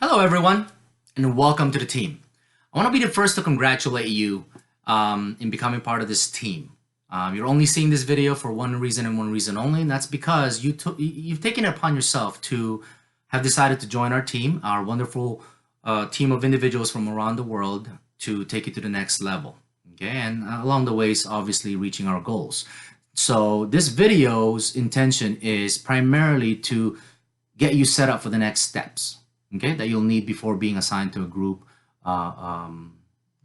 Hello everyone, and welcome to the team. I want to be the first to congratulate you in becoming part of this team. You're only seeing this video for one reason and one reason only, and that's because you've taken it upon yourself to have decided to join our team, our wonderful team of individuals from around the world to take it to the next level. Okay, and along the ways, obviously reaching our goals. So this video's intention is primarily to get you set up for the next steps, okay, that you'll need before being assigned to a group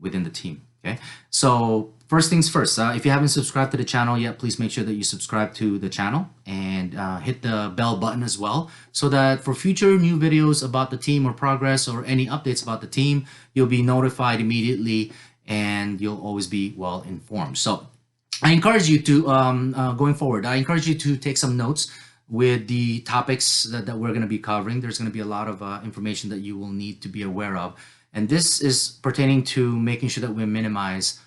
within the team. Okay, so first things first, if you haven't subscribed to the channel yet, please make sure that you subscribe to the channel and hit the bell button as well, so that for future new videos about the team or progress or any updates about the team, you'll be notified immediately and you'll always be well informed. So I encourage you to, going forward, I encourage you to take some notes with the topics that we're going to be covering. There's going to be a lot of information that you will need to be aware of. And this is pertaining to making sure that we minimize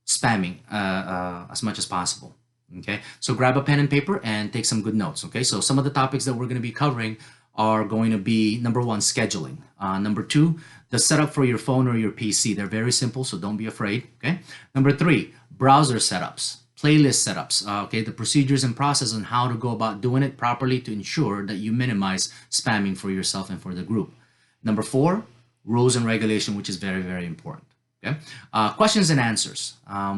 spamming as much as possible. Okay, so grab a pen and paper and take some good notes. Okay, so some of the topics that we're going to be covering are going to be, number one, scheduling. Number two, the setup for your phone or your PC. They're very simple, so don't be afraid. Okay, number three, browser setups, playlist setups, okay, the procedures and process on how to go about doing it properly to ensure that you minimize spamming for yourself and for the group. Number four, rules and regulation, which is very, very important. Okay, questions and answers.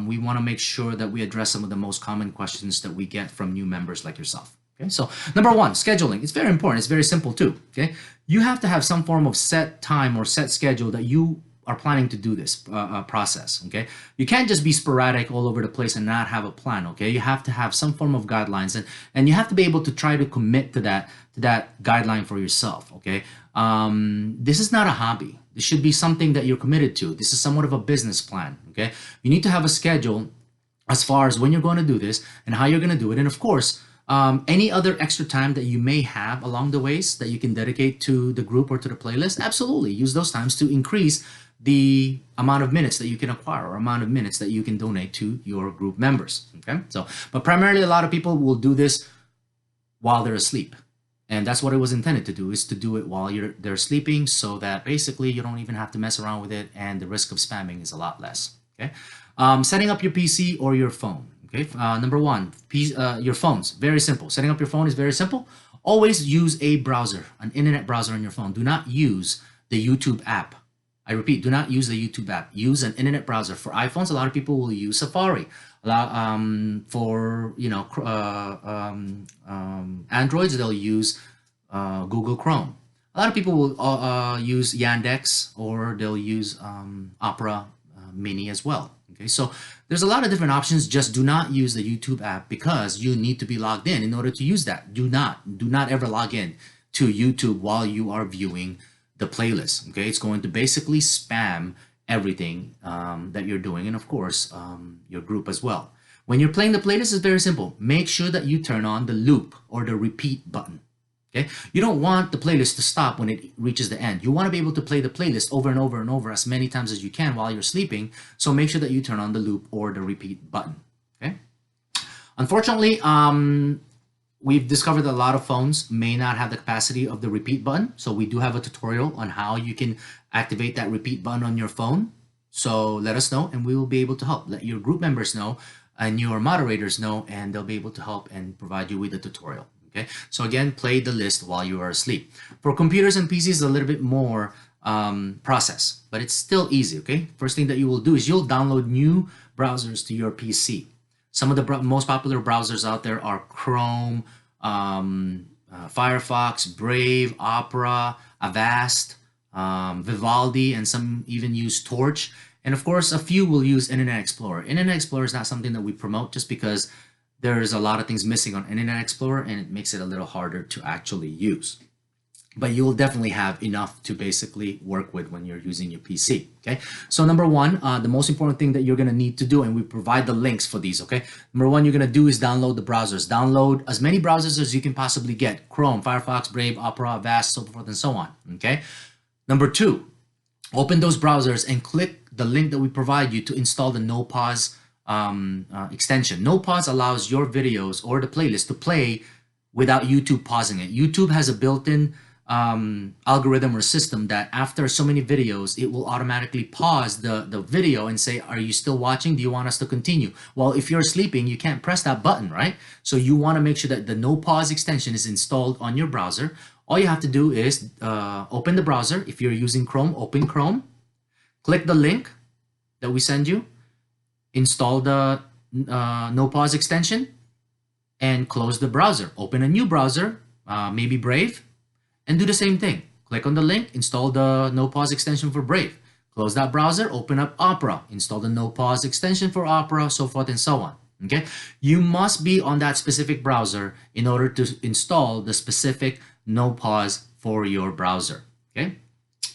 We want to make sure that we address some of the most common questions that we get from new members like yourself. Okay, so number one, scheduling. It's very important. It's very simple too. Okay, you have to have some form of set time or set schedule that you are planning to do this process. Okay, you can't just be sporadic all over the place and not have a plan. Okay, you have to have some form of guidelines, and you have to be able to try to commit to that guideline for yourself. Okay, this is not a hobby. This should be something that you're committed to. This is somewhat of a business plan. Okay, you need to have a schedule as far as when you're going to do this and how you're going to do it, and of course any other extra time that you may have along the ways that you can dedicate to the group or to the playlist. Absolutely use those times to increase the amount of minutes that you can acquire or amount of minutes that you can donate to your group members. Okay, so but primarily a lot of people will do this while they're asleep, and that's what it was intended to do, is to do it while they're sleeping, so that basically you don't even have to mess around with it and the risk of spamming is a lot less. Okay, setting up your PC or your phone. Okay, number one, your phones, very simple. Setting up your phone is very simple. Always use a browser, an internet browser on your phone. Do not use the YouTube app. I repeat, do not use the YouTube app. Use an internet browser. For iPhones, a lot of people will use Safari. For Androids, they'll use Google Chrome. A lot of people will use Yandex, or they'll use Opera Mini as well. Okay, so there's a lot of different options. Just do not use the YouTube app because you need to be logged in order to use that. Do not ever log in to YouTube while you are viewing the playlist. Okay, it's going to basically spam everything that you're doing, and of course your group as well. When you're playing the playlist, it's very simple. Make sure that you turn on the loop or the repeat button. Okay, you don't want the playlist to stop when it reaches the end. You want to be able to play the playlist over and over and over as many times as you can while you're sleeping. So make sure that you turn on the loop or the repeat button. Okay. Unfortunately, we've discovered that a lot of phones may not have the capacity of the repeat button. So we do have a tutorial on how you can activate that repeat button on your phone. So let us know and we will be able to help. Let your group members know and your moderators know, and they'll be able to help and provide you with a tutorial. Okay, so again, play the list while you are asleep. For computers and PCs, a little bit more process, but it's still easy. Okay, first thing that you will do is you'll download new browsers to your PC. Some of the most popular browsers out there are Chrome, Firefox, Brave, Opera, Avast, Vivaldi, and some even use Torch. And of course, a few will use Internet Explorer. Internet Explorer is not something that we promote just because there's a lot of things missing on Internet Explorer and it makes it a little harder to actually use. But you'll definitely have enough to basically work with when you're using your PC. Okay, so number one, the most important thing that you're going to need to do, and we provide the links for these. Okay, number one you're going to do is download the browsers. Download as many browsers as you can possibly get: Chrome, Firefox, Brave, Opera, Avast, so forth and so on. Okay, number two, open those browsers and click the link that we provide you to install the no pause extension. No pause allows your videos or the playlist to play without YouTube pausing it. YouTube has a built-in algorithm or system that after so many videos, it will automatically pause the video and say, are you still watching? Do you want us to continue? Well, if you're sleeping, you can't press that button, right? So you want to make sure that the no pause extension is installed on your browser. All you have to do is open the browser. If you're using Chrome, open Chrome, click the link that we send you, install the no pause extension, and close the browser. Open a new browser, maybe Brave, and do the same thing. Click on the link, install the no pause extension for Brave. Close that browser, open up Opera, install the no pause extension for Opera, so forth and so on. Okay, you must be on that specific browser in order to install the specific no pause for your browser. Okay,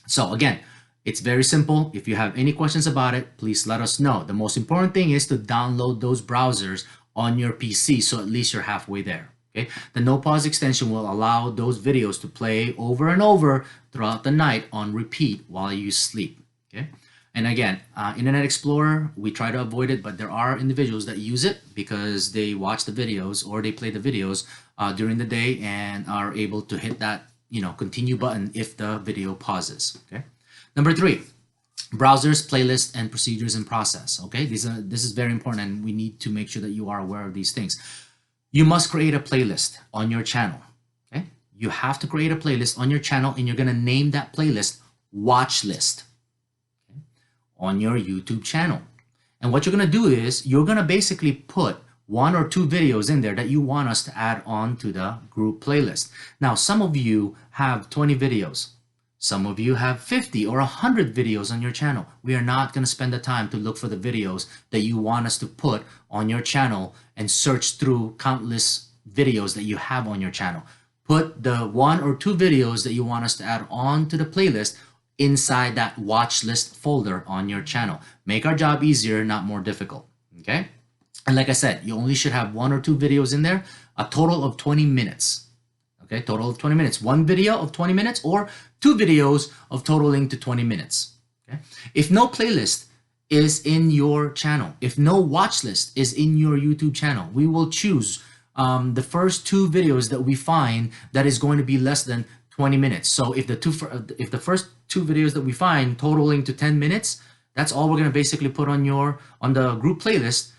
so again, it's very simple. If you have any questions about it, please let us know. The most important thing is to download those browsers on your PC, so at least you're halfway there. Okay, the no pause extension will allow those videos to play over and over throughout the night on repeat while you sleep. Okay, and again, Internet Explorer, we try to avoid it, but there are individuals that use it because they watch the videos or they play the videos during the day and are able to hit that, you know, continue button if the video pauses. Okay, number 3. Browsers, playlists, and procedures in process. Okay, this is very important, and we need to make sure that you are aware of these things. You must create a playlist on your channel. Okay, you have to create a playlist on your channel, and you're going to name that playlist Watch List, okay, on your YouTube channel. And what you're going to do is you're going to basically put 1 or 2 videos in there that you want us to add on to the group playlist. Now, some of you have 20 videos. Some of you have 50 or 100 videos on your channel. We are not going to spend the time to look for the videos that you want us to put on your channel and search through countless videos that you have on your channel. Put the 1 or 2 videos that you want us to add on to the playlist inside that watch list folder on your channel. Make our job easier, not more difficult. Okay? And like I said, you only should have 1 or 2 videos in there, a total of 20 minutes. Okay, total of 20 minutes. 1 video of 20 minutes or 2 videos of totaling to 20 minutes. Okay, if no playlist is in your channel, if no watch list is in your YouTube channel, we will choose the first 2 videos that we find that is going to be less than 20 minutes. So if the first 2 videos that we find totaling to 10 minutes, that's all we're going to basically put on the group playlist.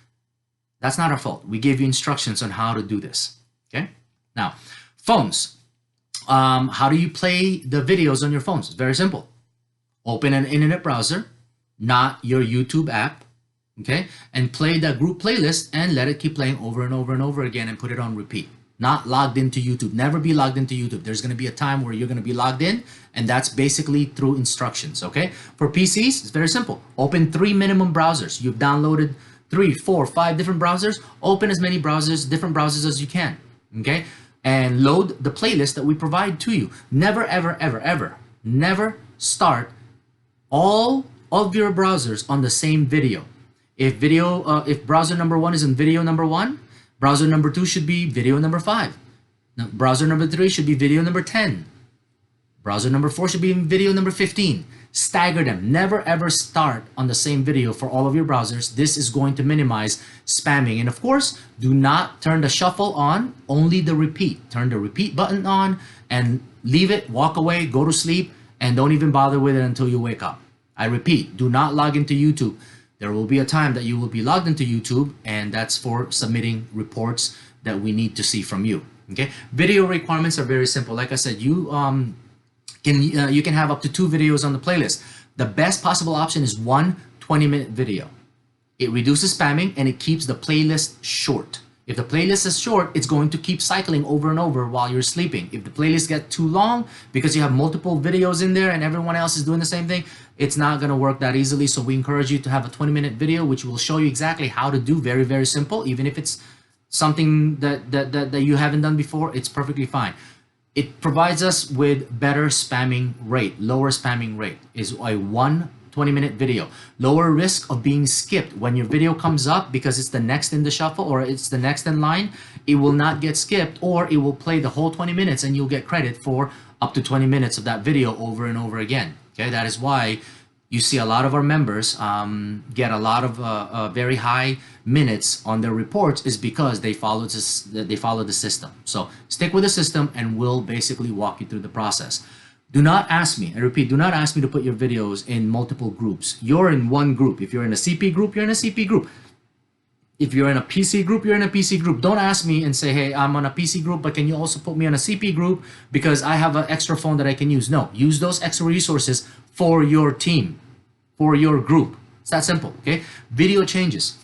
That's not our fault. We gave you instructions on how to do this. Okay, now. Phones. How do you play the videos on your phones? It's very simple. Open an internet browser, not your YouTube app, okay? And play that group playlist and let it keep playing over and over and over again and put it on repeat. Not logged into YouTube. Never be logged into YouTube. There's going to be a time where you're going to be logged in, and that's basically through instructions, okay? For PCs, it's very simple. Open 3 minimum browsers. You've downloaded 3, 4, 5 different browsers. Open as many browsers, different browsers as you can, okay? And load the playlist that we provide to you. Never, ever, ever, ever, never start all of your browsers on the same video. If browser number 1 is in video number 1, browser number 2 should be video number 5. Now, browser number 3 should be video number 10. Browser number 4 should be in video number 15. Stagger them. Never ever start on the same video for all of your browsers. This is going to minimize spamming. And of course, do not turn the shuffle on, only the repeat. Turn the repeat button on and leave it, walk away, go to sleep, and don't even bother with it until you wake up. I repeat, do not log into YouTube. There will be a time that you will be logged into YouTube, and that's for submitting reports that we need to see from you. Okay? Video requirements are very simple. Like I said, you can have up to 2 videos on the playlist. The best possible option is 1 20-minute video. It reduces spamming and it keeps the playlist short. If the playlist is short, it's going to keep cycling over and over while you're sleeping. If the playlist gets too long because you have multiple videos in there and everyone else is doing the same thing, it's not going to work that easily. So we encourage you to have a 20-minute video, which will show you exactly how to do. Very, very simple. Even if it's something that you haven't done before, it's perfectly fine. It provides us with better spamming rate, lower spamming rate is a 1 20-minute video. Lower risk of being skipped. When your video comes up because it's the next in the shuffle or it's the next in line, it will not get skipped, or it will play the whole 20 minutes and you'll get credit for up to 20 minutes of that video over and over again. Okay, that is why you see a lot of our members get a lot of very high minutes on their reports is because they follow the system. So stick with the system and we'll basically walk you through the process. Do not ask me, I repeat, do not ask me to put your videos in multiple groups. You're in one group. If you're in a CP group, you're in a CP group. If you're in a PC group, you're in a PC group. Don't ask me and say, hey, I'm on a PC group, but can you also put me on a CP group because I have an extra phone that I can use? No, use those extra resources for your team, for your group. It's that simple, okay? Video changes.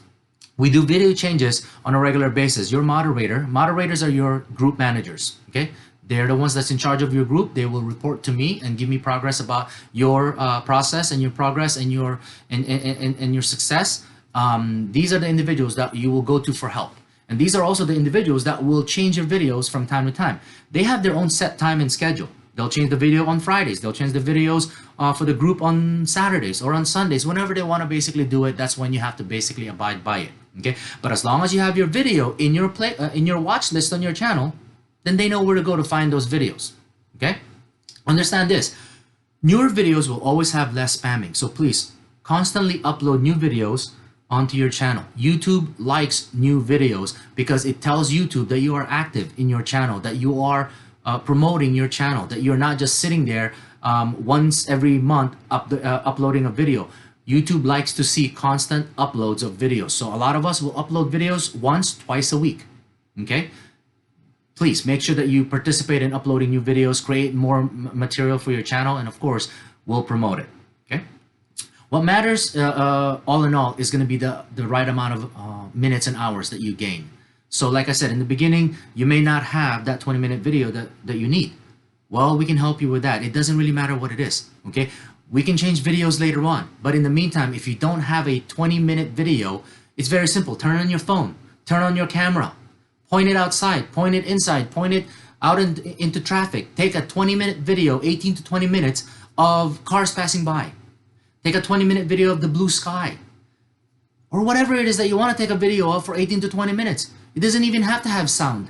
We do video changes on a regular basis. Your moderators are your group managers, okay? They're the ones that's in charge of your group. They will report to me and give me progress about your process and your progress and your success. These are the individuals that you will go to for help. And these are also the individuals that will change your videos from time to time. They have their own set time and schedule. They'll change the video on Fridays. They'll change the videos for the group on Saturdays or on Sundays. Whenever they want to basically do it, that's when you have to basically abide by it. Okay. But as long as you have your video in your watch list on your channel, then they know where to go to find those videos. Okay. Understand this. Newer videos will always have less spamming. So please constantly upload new videos onto your channel. YouTube likes new videos because it tells YouTube that you are active in your channel, that you are promoting your channel, that you're not just sitting there once every month uploading a video. YouTube likes to see constant uploads of videos. So a lot of us will upload videos once, twice a week. Okay. Please make sure that you participate in uploading new videos, create more material for your channel, and of course, we'll promote it. Okay. What matters all in all is going to be the right amount of minutes and hours that you gain. So like I said, in the beginning, you may not have that 20-minute video that you need. Well, we can help you with that. It doesn't really matter what it is, okay? We can change videos later on. But in the meantime, if you don't have a 20-minute video, it's very simple. Turn on your phone, turn on your camera, point it outside, point it inside, point it out into traffic. Take a 20-minute video, 18 to 20 minutes of cars passing by. Take a 20-minute video of the blue sky. Or whatever it is that you want to take a video of for 18 to 20 minutes. It doesn't even have to have sound.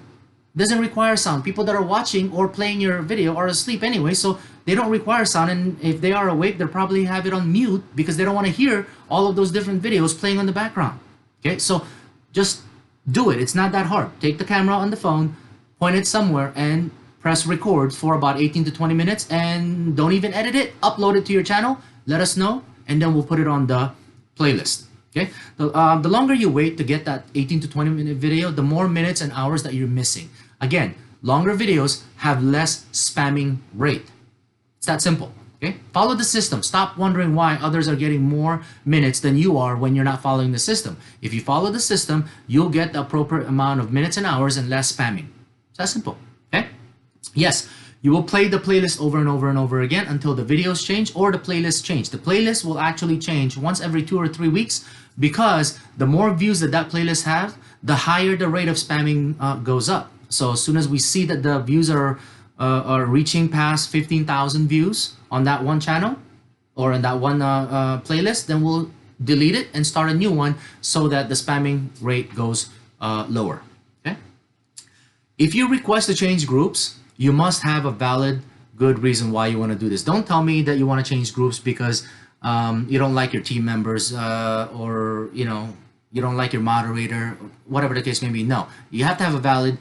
It doesn't require sound. People that are watching or playing your video are asleep anyway, so they don't require sound. And if they are awake, they'll probably have it on mute because they don't want to hear all of those different videos playing on the background. Okay, so just do it. It's not that hard. Take the camera on the phone, point it somewhere, and press record for about 18 to 20 minutes. And don't even edit it. Upload it to your channel. Let us know, and then we'll put it on the playlist. Okay, the longer you wait to get that 18 to 20-minute video, the more minutes and hours that you're missing. Again, longer videos have less spamming rate. It's that simple. Okay, follow the system. Stop wondering why others are getting more minutes than you are when you're not following the system. If you follow the system, you'll get the appropriate amount of minutes and hours and less spamming. It's that simple. Okay, yes. You will play the playlist over and over and over again until the videos change or the playlist change. The playlist will actually change once every 2 or 3 weeks because the more views that playlist has, the higher the rate of spamming goes up. So as soon as we see that the views are reaching past 15,000 views on that one channel or in that one playlist, then we'll delete it and start a new one so that the spamming rate goes lower. Okay? If you request to change groups, you must have a valid, good reason why you want to do this. Don't tell me that you want to change groups because you don't like your team members or you don't like your moderator, whatever the case may be. No, you have to have a valid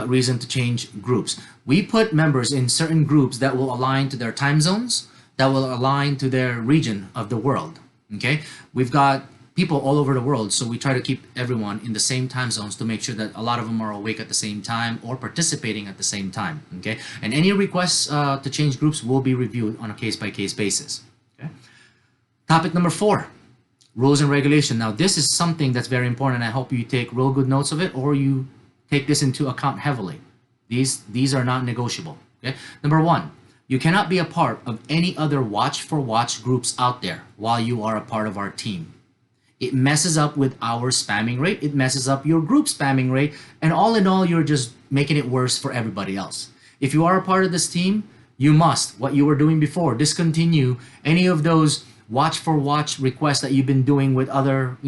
reason to change groups. We put members in certain groups that will align to their time zones, that will align to their region of the world. Okay, we've got people all over the world, so we try to keep everyone in the same time zones to make sure that a lot of them are awake at the same time or participating at the same time. Okay, and any requests to change groups will be reviewed on a case-by-case basis. Okay. Topic number 4, rules and regulation. Now this is something that's very important. I hope you take real good notes of it or you take this into account heavily. These are not negotiable. Okay. Number 1, you cannot be a part of any other watch for watch groups out there while you are a part of our team. It messes up with our spamming rate. It messes up your group spamming rate. And all in all, you're just making it worse for everybody else. If you are a part of this team, you must, what you were doing before, discontinue any of those watch for watch requests that you've been doing with other,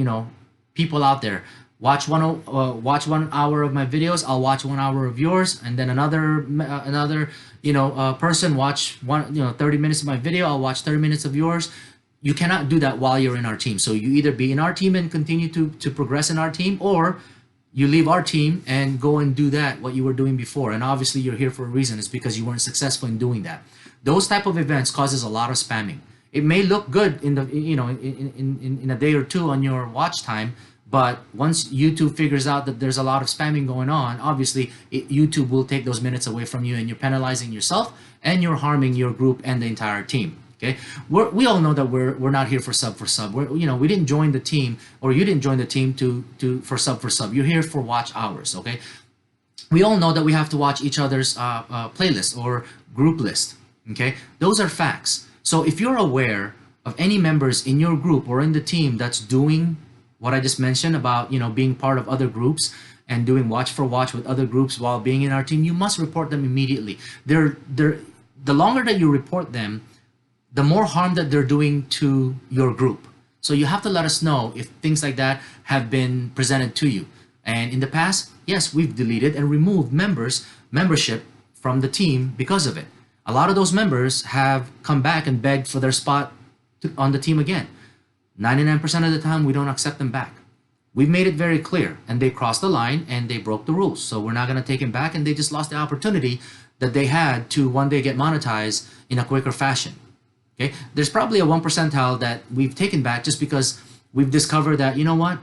people out there. Watch 1 hour of my videos, I'll watch 1 hour of yours, and then another person watch 30 minutes of my video, I'll watch 30 minutes of yours. you cannot do that while you're in our team. So you either be in our team and continue to progress in our team, or you leave our team and go and do that, what you were doing before. And obviously you're here for a reason. It's because you weren't successful in doing that. Those type of events causes a lot of spamming. It may look good in the, you know, in a day or two on your watch time, but once YouTube figures out that there's a lot of spamming going on, obviously YouTube will take those minutes away from you, and you're penalizing yourself and you're harming your group and the entire team. Okay, we all know that we're not here for sub. We didn't join the team, or you didn't join the team for sub. You're here for watch hours. Okay, we all know that we have to watch each other's playlist or group list. Okay, those are facts. So if you're aware of any members in your group or in the team that's doing what I just mentioned about, you know, being part of other groups and doing watch for watch with other groups while being in our team, you must report them immediately. The longer that you report them, the more harm that they're doing to your group. So you have to let us know if things like that have been presented to you. And in the past, yes, we've deleted and removed membership from the team because of it. A lot of those members have come back and begged for their spot on the team again. 99% of the time, we don't accept them back. We've made it very clear, and they crossed the line and they broke the rules. So we're not going to take them back, and they just lost the opportunity that they had to one day get monetized in a quicker fashion. Okay, there's probably a 1 percentile that we've taken back just because we've discovered that, you know what,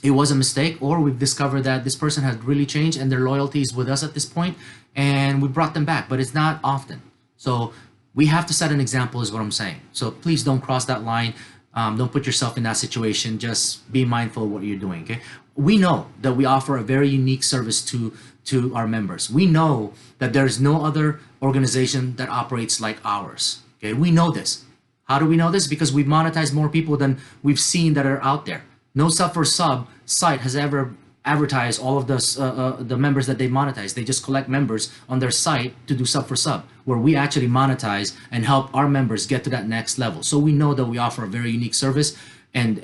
it was a mistake, or we've discovered that this person has really changed and their loyalty is with us at this point, and we brought them back, but it's not often. So we have to set an example is what I'm saying. So please don't cross that line. Don't put yourself in that situation. Just be mindful of what you're doing. Okay, we know that we offer a very unique service to our members. We know that there's no other organization that operates like ours. Okay, we know this. How do we know this? Because we've monetized more people than we've seen that are out there. No sub for sub site has ever advertised all of the members that they monetize. They just collect members on their site to do sub for sub, where we actually monetize and help our members get to that next level. So we know that we offer a very unique service and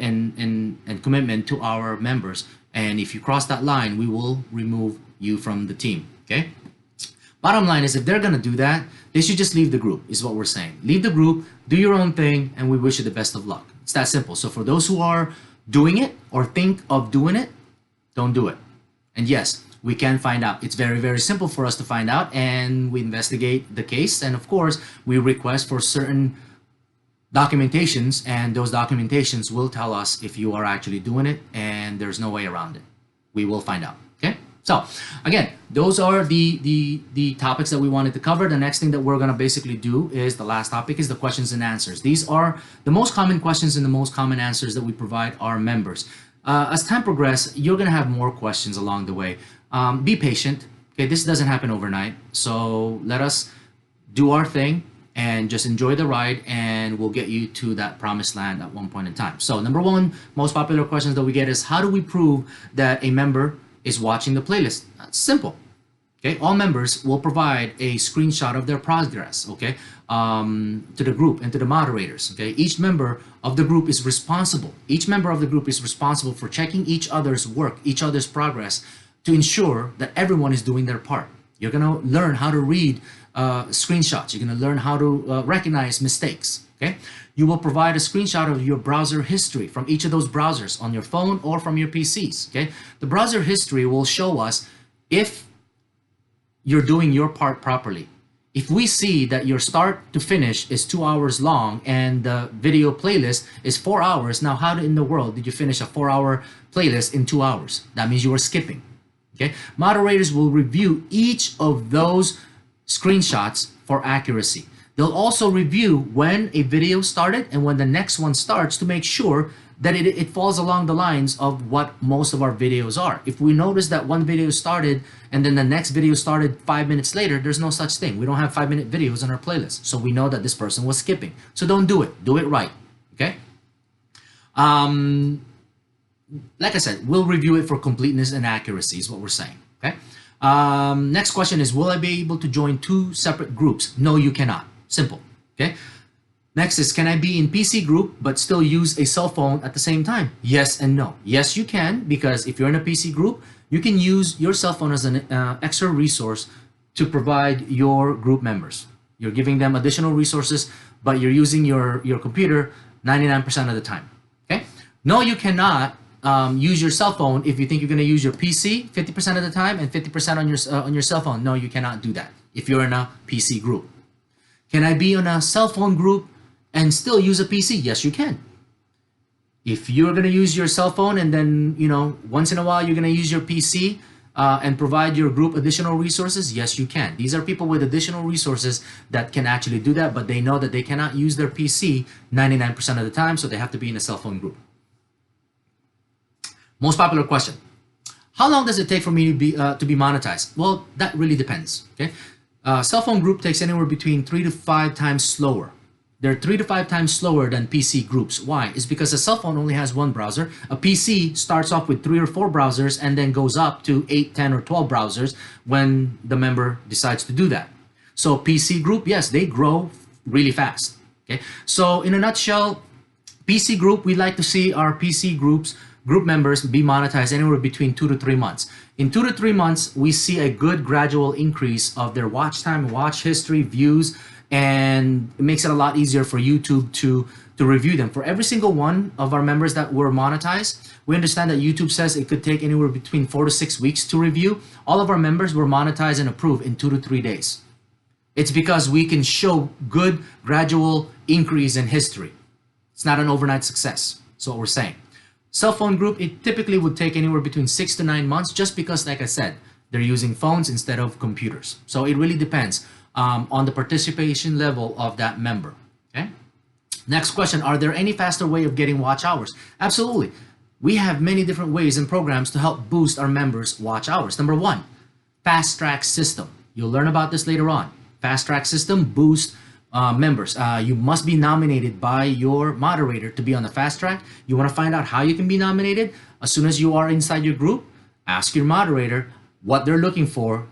commitment to our members. And if you cross that line, we will remove you from the team. Okay. Bottom line is, if they're gonna do that, they should just leave the group, is what we're saying. Leave the group, do your own thing, and we wish you the best of luck. It's that simple. So for those who are doing it or think of doing it, don't do it. And yes, we can find out. It's very, very simple for us to find out, and we investigate the case. And of course, we request for certain documentations, and those documentations will tell us if you are actually doing it, and there's no way around it. We will find out. Okay. So again, those are the topics that we wanted to cover. The next thing that we're going to basically do is the last topic is the questions and answers. These are the most common questions and the most common answers that we provide our members. As time progresses, you're going to have more questions along the way. Be patient. Okay, this doesn't happen overnight. So let us do our thing and just enjoy the ride, and we'll get you to that promised land at one point in time. So number one, most popular questions that we get is, how do we prove that a member is watching the playlist? That's simple. Okay, all members will provide a screenshot of their progress, okay, to the group and to the moderators. Okay, each member of the group is responsible. Each member of the group is responsible for checking each other's work, each other's progress, to ensure that everyone is doing their part. You're gonna learn how to read screenshots. You're gonna learn how to recognize mistakes. Okay, you will provide a screenshot of your browser history from each of those browsers on your phone or from your PCs. Okay, the browser history will show us if you're doing your part properly. If we see that your start to finish is 2 hours long and the video playlist is 4 hours, now how in the world did you finish a 4-hour playlist in 2 hours? That means you were skipping. Okay, moderators will review each of those screenshots for accuracy. They'll also review when a video started and when the next one starts to make sure that it falls along the lines of what most of our videos are. If we notice that one video started and then the next video started 5 minutes later, there's no such thing. We don't have 5-minute videos on our playlist. So we know that this person was skipping. So don't do it. Do it right. Okay? Like I said, we'll review it for completeness and accuracy is what we're saying. Okay? Next question is, will I be able to join 2 separate groups? No, you cannot. Simple. Okay. Next is, can I be in PC group but still use a cell phone at the same time? Yes and no. Yes, you can, because if you're in a PC group, you can use your cell phone as an extra resource to provide your group members. You're giving them additional resources, but you're using your computer 99% of the time. Okay? No, you cannot use your cell phone if you think you're going to use your PC 50% of the time and 50% on your cell phone. No, you cannot do that if you're in a PC group. Can I be on a cell phone group and still use a PC? Yes, you can. If you're going to use your cell phone and then, once in a while you're going to use your PC and provide your group additional resources, yes, you can. These are people with additional resources that can actually do that, but they know that they cannot use their PC 99% of the time, so they have to be in a cell phone group. Most popular question: how long does it take for me to be monetized? Well, that really depends. Okay, cell phone group takes anywhere between 3 to 5 times slower. They're 3 to 5 times slower than PC groups. Why? It's because a cell phone only has one browser. A PC starts off with 3 or 4 browsers and then goes up to 8, 10, or 12 browsers when the member decides to do that. So PC group, yes, they grow really fast. Okay, so in a nutshell, PC group, we like to see our PC group members be monetized anywhere between 2 to 3 months. In 2 to 3 months, we see a good gradual increase of their watch time, watch history, views, and it makes it a lot easier for YouTube to review them. For every single one of our members that were monetized, we understand that YouTube says it could take anywhere between 4 to 6 weeks to review. All of our members were monetized and approved in 2 to 3 days. It's because we can show good gradual increase in history. It's not an overnight success. That's what we're saying. Cell phone group, it typically would take anywhere between 6 to 9 months just because, like I said, they're using phones instead of computers. So it really depends on the participation level of that member. Okay. Next question: are there any faster way of getting watch hours? Absolutely. We have many different ways and programs to help boost our members' watch hours. Number 1, fast track system. You'll learn about this later on. Fast track system boosts members. You must be nominated by your moderator to be on the fast track. You want to find out how you can be nominated? As soon as you are inside your group, ask your moderator what they're looking for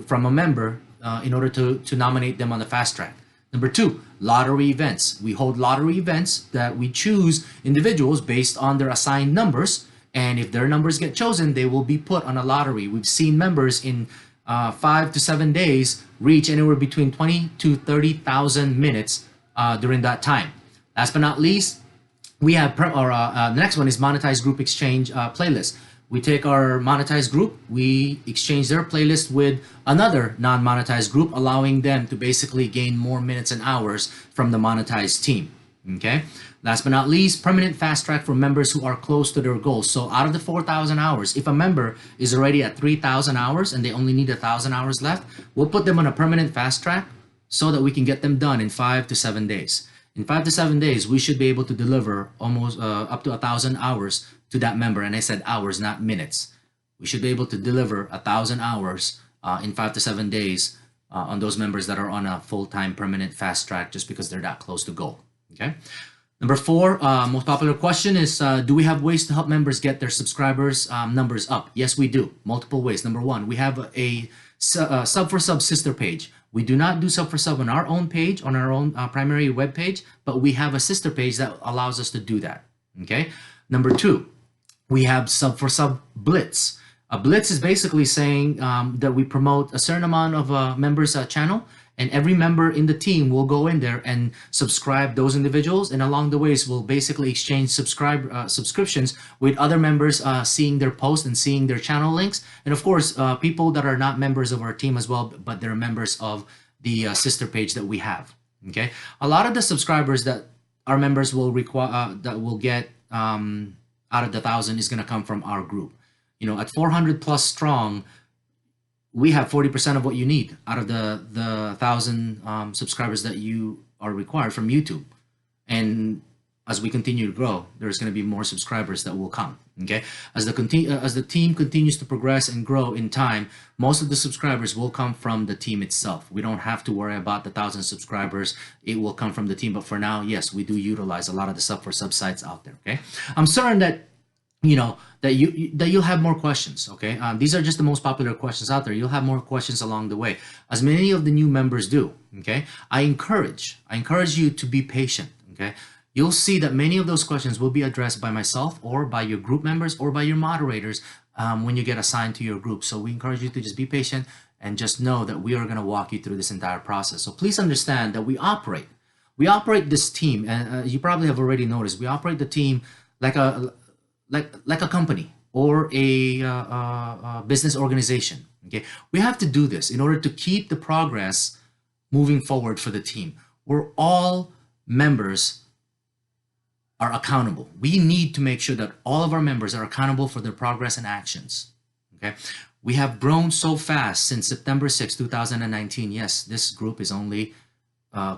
from a member in order to nominate them on the fast track. Number 2, lottery events. We hold lottery events that we choose individuals based on their assigned numbers, and if their numbers get chosen, they will be put on a lottery. We've seen members in 5 to 7 days reach anywhere between 20 to 30,000 minutes during that time. Last but not least, we have the next one is monetized group exchange playlist. We take our monetized group, we exchange their playlist with another non-monetized group, allowing them to basically gain more minutes and hours from the monetized team. Okay. Last but not least, permanent fast track for members who are close to their goals. So out of the 4,000 hours, if a member is already at 3,000 hours and they only need 1,000 hours left, we'll put them on a permanent fast track so that we can get them done in 5 to 7 days. In 5 to 7 days, we should be able to deliver almost up to 1,000 hours to that member. And I said hours, not minutes. We should be able to deliver 1,000 hours in 5 to 7 days on those members that are on a full-time permanent fast track just because they're that close to goal. Okay. Number 4, most popular question is, do we have ways to help members get their subscribers numbers up? Yes, we do. Multiple ways. Number 1, we have a sub for sub sister page. We do not do sub for sub on our own page, on our own primary web page, but we have a sister page that allows us to do that. Okay. Number 2, we have sub for sub blitz. A blitz is basically saying that we promote a certain amount of members' channel, and every member in the team will go in there and subscribe those individuals, and along the ways we'll basically exchange subscriptions with other members seeing their posts and seeing their channel links, and of course people that are not members of our team as well, but they're members of the sister page that we have. Okay, a lot of the subscribers that our members will require that will get out of the 1,000 is going to come from our group. You know, at 400 plus strong, we have 40% of what you need out of the 1,000 subscribers that you are required from YouTube. And as we continue to grow, there's going to be more subscribers that will come. Okay, as the team continues to progress and grow in time, most of the subscribers will come from the team itself. We don't have to worry about the 1,000 subscribers. It will come from the team. But for now, yes, we do utilize a lot of the sub for sub sites out there. Okay, I'm certain that you'll have more questions. Okay, these are just the most popular questions out there. You'll have more questions along the way, as many of the new members do. Okay, I encourage you to be patient. Okay, you'll see that many of those questions will be addressed by myself or by your group members or by your moderators when you get assigned to your group. So we encourage you to just be patient and just know that we are going to walk you through this entire process. So please understand that we operate We operate this team, and you probably have already noticed, we operate the team like a company or a business organization. Okay, we have to do this in order to keep the progress moving forward for the team. We're all members are accountable. We need to make sure that all of our members are accountable for their progress and actions. Okay, we have grown so fast since September 6, 2019. Yes, this group is only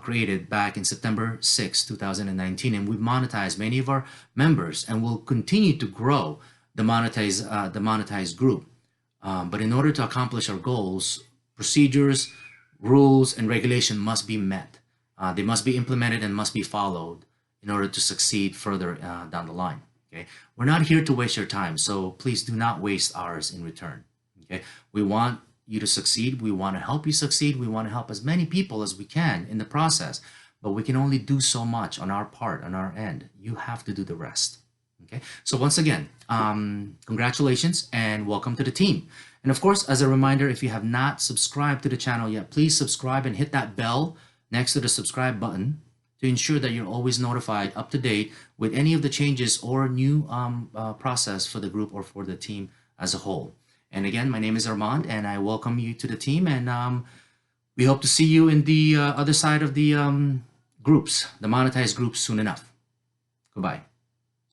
created back in September 6, 2019, and we've monetized many of our members, and will continue to grow the monetized group. But in order to accomplish our goals, procedures, rules, and regulation must be met. They must be implemented and must be followed in order to succeed further down the line. Okay, we're not here to waste your time, so please do not waste ours in return. Okay, we want you to succeed. We want to help you succeed. We want to help as many people as we can in the process, but we can only do so much on our part, on our end. You have to do the rest. Okay, so once again, congratulations and welcome to the team. And of course, as a reminder, if you have not subscribed to the channel yet, please subscribe and hit that bell next to the subscribe button to ensure that you're always notified, up to date with any of the changes or new process for the group or for the team as a whole. And again, my name is Armand, and I welcome you to the team, and we hope to see you in the other side of the groups, the monetized groups, soon enough. Goodbye.